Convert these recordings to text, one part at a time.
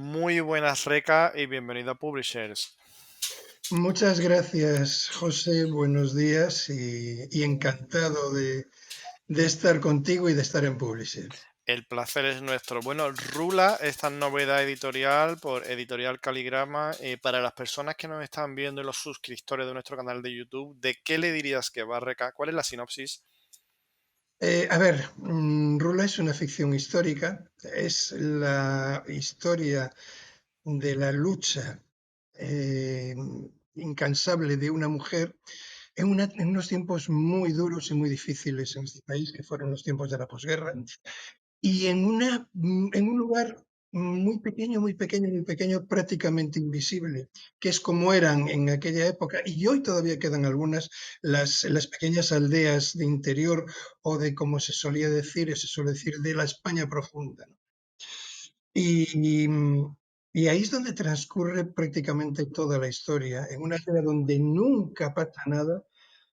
Muy buenas, Reca, y bienvenido a Publishers. Muchas gracias, José. Buenos días y encantado de estar contigo y de estar en Publishers. El placer es nuestro. Bueno, Rula, esta novedad editorial por Editorial Caligrama. Para las personas que nos están viendo y los suscriptores de nuestro canal de YouTube, ¿de qué le dirías que va, Reca? ¿Cuál es la sinopsis? Rula es una ficción histórica. Es la historia de la lucha eh, incansable de una mujer en unos tiempos muy duros y muy difíciles en este país, que fueron los tiempos de la posguerra. Y en un lugar muy pequeño, muy pequeño, muy pequeño, prácticamente invisible, que es como eran en aquella época, y hoy todavía quedan algunas, las pequeñas aldeas de interior o de, como se solía decir, se suele decir, de la España profunda, ¿no? Y, y ahí es donde transcurre prácticamente toda la historia, en una aldea donde nunca pasa nada,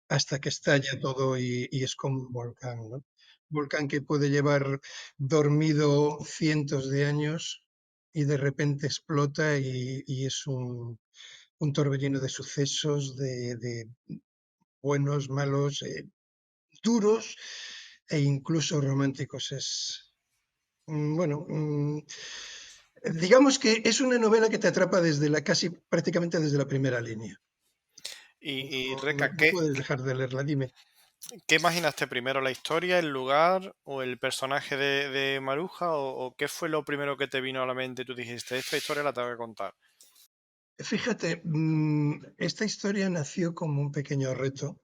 hasta que estalla todo y es como un volcán, ¿no? Volcán que puede llevar dormido cientos de años y de repente explota y es un torbellino de sucesos, de buenos, malos, duros e incluso románticos. Digamos que es una novela que te atrapa desde casi prácticamente desde la primera línea. Y No, Reca, no puedes dejar de leerla, dime. ¿qué imaginaste primero? ¿La historia, el lugar o el personaje de Maruja? ¿O qué fue lo primero que te vino a la mente? Tú dijiste, esta historia la tengo que contar. Fíjate, esta historia nació como un pequeño reto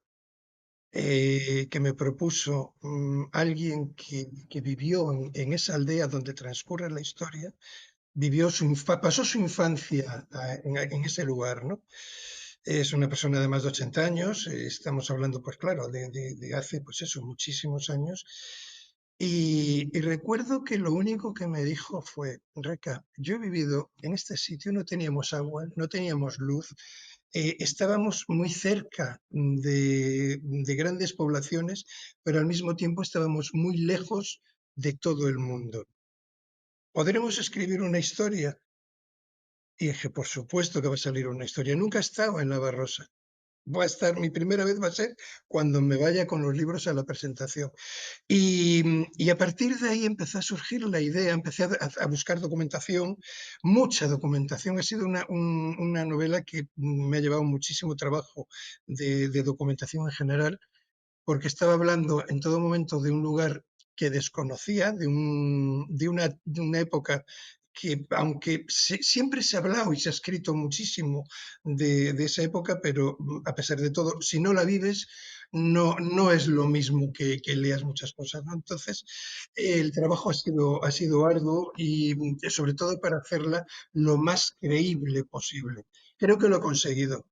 que me propuso alguien que vivió en esa aldea donde transcurre la historia, pasó su infancia en ese lugar, ¿no? Es una persona de más de 80 años, estamos hablando, pues claro, de hace, pues eso, muchísimos años. Y recuerdo que lo único que me dijo fue, Reca, yo he vivido en este sitio, no teníamos agua, no teníamos luz, estábamos muy cerca de grandes poblaciones, pero al mismo tiempo estábamos muy lejos de todo el mundo. ¿Podremos escribir una historia? Y dije, por supuesto que va a salir una historia. Nunca he estado en La Barrosa. Mi primera vez va a ser cuando me vaya con los libros a la presentación. Y a partir de ahí empezó a surgir la idea, empecé a buscar documentación, mucha documentación. Ha sido una novela que me ha llevado muchísimo trabajo de documentación en general, porque estaba hablando en todo momento de un lugar que desconocía, de una época que, aunque siempre se ha hablado y se ha escrito muchísimo de esa época, pero a pesar de todo, si no la vives, no es lo mismo que leas muchas cosas, ¿no? Entonces, el trabajo ha sido arduo y sobre todo para hacerla lo más creíble posible. Creo que lo he conseguido.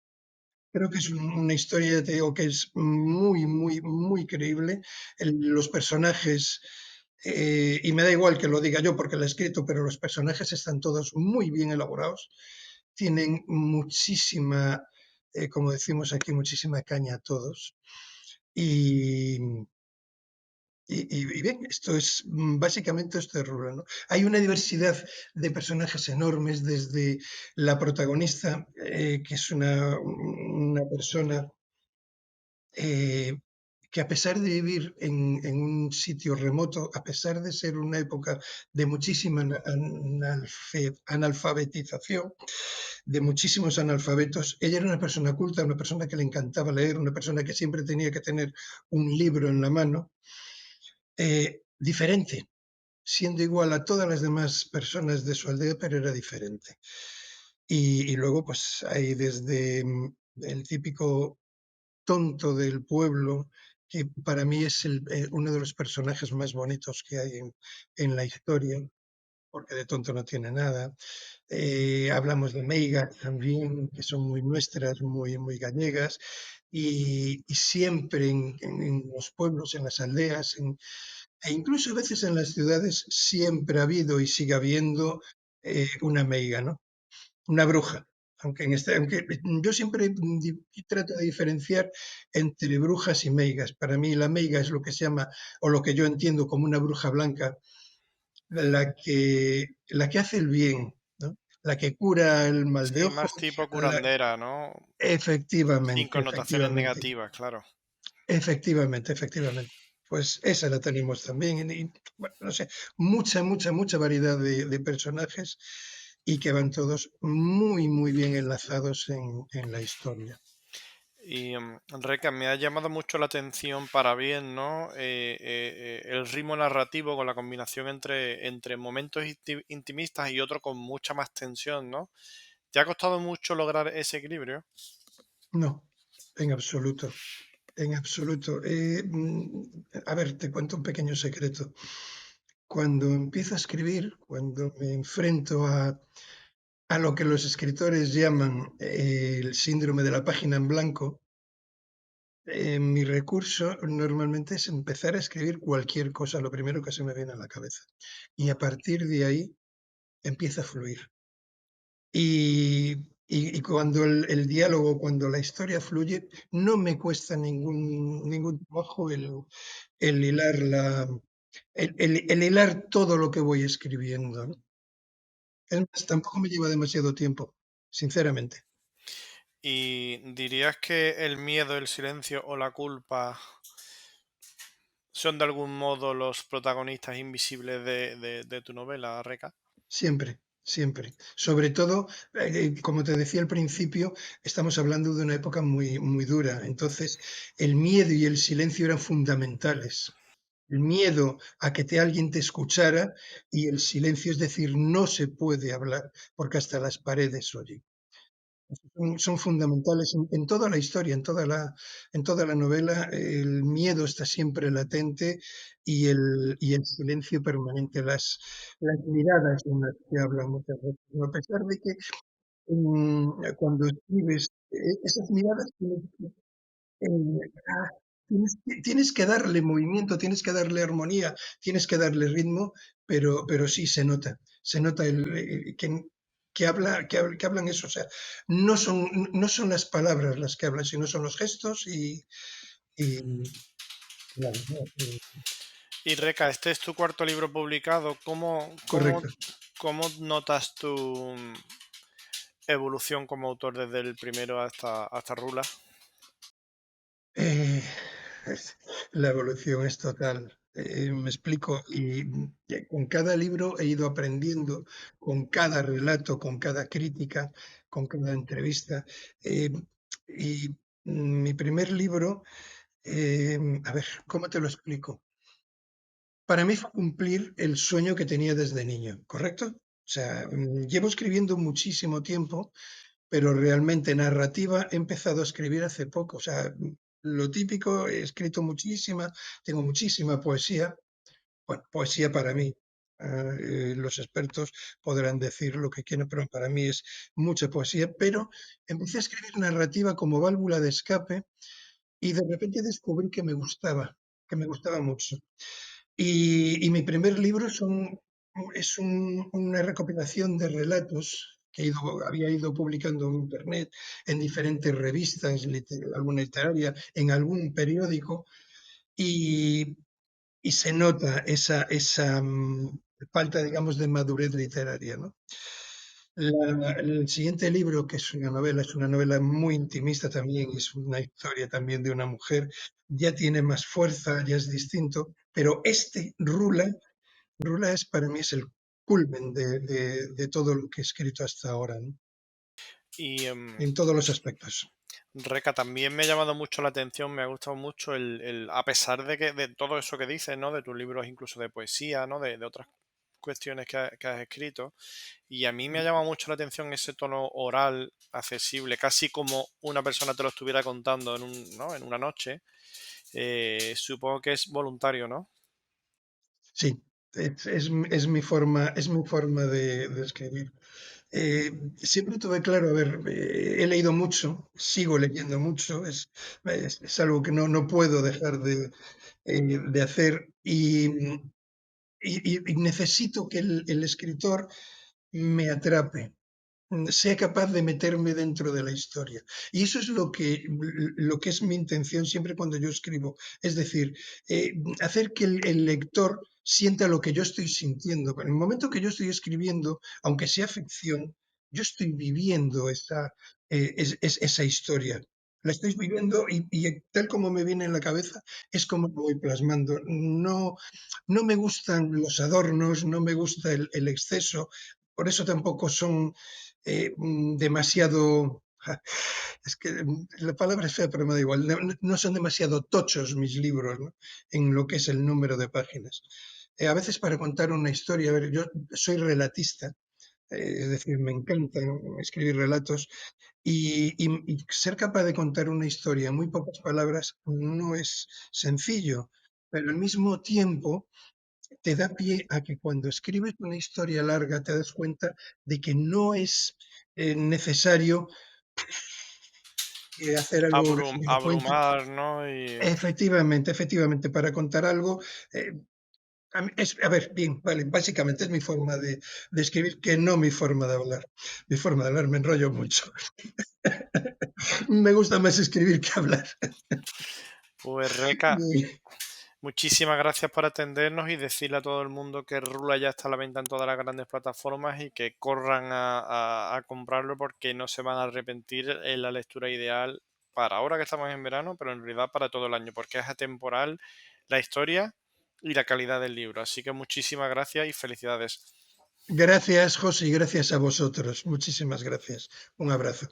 Creo que es una historia, ya te digo, que es muy, muy, muy creíble. Los personajes, y me da igual que lo diga yo porque lo he escrito, pero los personajes están todos muy bien elaborados. Tienen muchísima, como decimos aquí, muchísima caña todos. Y, y bien, básicamente esto es Rula, ¿no? Hay una diversidad de personajes enormes, desde la protagonista, que es una persona eh, que a pesar de vivir en un sitio remoto, a pesar de ser una época de muchísima analfabetización, de muchísimos analfabetos, ella era una persona culta, una persona que le encantaba leer, una persona que siempre tenía que tener un libro en la mano, diferente, siendo igual a todas las demás personas de su aldea, pero era diferente. Y luego, pues hay desde el típico tonto del pueblo, que para mí es uno de los personajes más bonitos que hay en la historia, porque de tonto no tiene nada. Hablamos de meigas también, que son muy nuestras, muy, muy gallegas, y siempre en los pueblos, en las aldeas, e incluso a veces en las ciudades, siempre ha habido y sigue habiendo una meiga, ¿no? Una bruja. Aunque yo siempre trato de diferenciar entre brujas y meigas. Para mí la meiga es lo que se llama, o lo que yo entiendo como una bruja blanca, la que hace el bien, ¿no? la que cura el mal de Sí, ojo, más tipo la curandera, ¿no? Sin efectivamente, connotaciones efectivamente, negativas, claro. efectivamente, efectivamente. Pues esa la tenemos también y, bueno, no sé, mucha variedad de personajes y que van todos muy, muy bien enlazados en la historia. Y Reca, me ha llamado mucho la atención para bien, ¿no? El ritmo narrativo con la combinación entre momentos intimistas y otro con mucha más tensión, ¿no? ¿Te ha costado mucho lograr ese equilibrio? No, en absoluto, en absoluto. A ver, te cuento un pequeño secreto. Cuando empiezo a escribir, cuando me enfrento a lo que los escritores llaman el síndrome de la página en blanco, mi recurso normalmente es empezar a escribir cualquier cosa, lo primero que se me viene a la cabeza. Y a partir de ahí empieza a fluir. Y cuando el diálogo, cuando la historia fluye, no me cuesta ningún trabajo el hilar el hilar todo lo que voy escribiendo, ¿no? Es más, tampoco me lleva demasiado tiempo, sinceramente. ¿Y dirías que el miedo, el silencio o la culpa son de algún modo los protagonistas invisibles de tu novela, Reca? Siempre, siempre. Sobre todo, como te decía al principio, estamos hablando de una época muy, muy dura. Entonces, el miedo y el silencio eran fundamentales. El miedo a que alguien te escuchara y el silencio, es decir, no se puede hablar porque hasta las paredes oyen. Son fundamentales en toda la historia, en toda la novela. El miedo está siempre latente y el silencio permanente, las miradas en las que hablan muchas veces, ¿no? A pesar de que cuando escribes, esas miradas ah, tienes que darle movimiento, tienes que darle armonía, tienes que darle ritmo, pero sí se nota que hablan eso, o sea, no son las palabras las que hablan, sino son los gestos y claro, no, Y Reca, este es tu cuarto libro publicado. correcto. ¿Cómo notas tu evolución como autor desde el primero hasta Rula? Eh, la evolución es total. Me explico, con cada libro he ido aprendiendo, con cada relato, con cada crítica, con cada entrevista. eh, y mi primer libro, a ver, ¿cómo te lo explico? Para mí fue cumplir el sueño que tenía desde niño, ¿correcto? O sea, llevo escribiendo muchísimo tiempo, pero realmente narrativa he empezado a escribir hace poco. O sea, lo típico, he escrito muchísima, tengo muchísima poesía, bueno, poesía para mí. Los expertos podrán decir lo que quieran, pero para mí es mucha poesía. Pero empecé a escribir narrativa como válvula de escape y de repente descubrí que me gustaba mucho. Y mi primer libro es una recopilación de relatos que había ido publicando en Internet, en diferentes revistas, alguna literaria, en algún periódico, y, y se nota esa falta, digamos, de madurez literaria, ¿no? El siguiente libro, que es una novela muy intimista también, es una historia también de una mujer, ya tiene más fuerza, ya es distinto, pero Rula es para mí es el culmen de todo lo que he escrito hasta ahora, ¿no? Y En todos los aspectos. Reca, también me ha llamado mucho la atención, me ha gustado mucho a pesar de todo eso que dices, ¿no? De tus libros incluso de poesía, ¿no? De otras cuestiones que has escrito. Y a mí me ha llamado mucho la atención ese tono oral, accesible, casi como una persona te lo estuviera contando ¿no? En una noche. Supongo que es voluntario, ¿no? Sí, es mi forma de escribir. Siempre tuve claro, a ver, he leído mucho, sigo leyendo mucho, es algo que no puedo dejar de hacer y necesito que el escritor me atrape, sea capaz de meterme dentro de la historia. Y eso es lo que es mi intención siempre cuando yo escribo. Es decir, hacer que el lector sienta lo que yo estoy sintiendo. En el momento que yo estoy escribiendo, aunque sea ficción, yo estoy viviendo esa historia. La estoy viviendo y tal como me viene en la cabeza, es como lo voy plasmando. No, no me gustan los adornos, no me gusta el exceso, por eso tampoco son demasiado. Es que la palabra es fea, pero me da igual. No son demasiado tochos mis libros, ¿no? En lo que es el número de páginas. A veces para contar una historia, a ver, yo soy relatista, es decir, me encanta, ¿no?, escribir relatos y ser capaz de contar una historia en muy pocas palabras no es sencillo, pero al mismo tiempo te da pie a que cuando escribes una historia larga te das cuenta de que no es necesario hacer algo grandilocuente. Abrumar, ¿no? Y Efectivamente, efectivamente, para contar algo, eh, a ver, bien, vale, básicamente es mi forma de escribir, que no mi forma de hablar. Mi forma de hablar me enrollo mucho. Me gusta más escribir que hablar. pues Reca, muchísimas gracias por atendernos y decirle a todo el mundo que Rula ya está a la venta en todas las grandes plataformas y que corran a comprarlo porque no se van a arrepentir. En la lectura ideal para ahora que estamos en verano, pero en realidad para todo el año, porque es atemporal la historia y la calidad del libro. Así que muchísimas gracias y felicidades. Gracias, José, y gracias a vosotros. Muchísimas gracias. Un abrazo.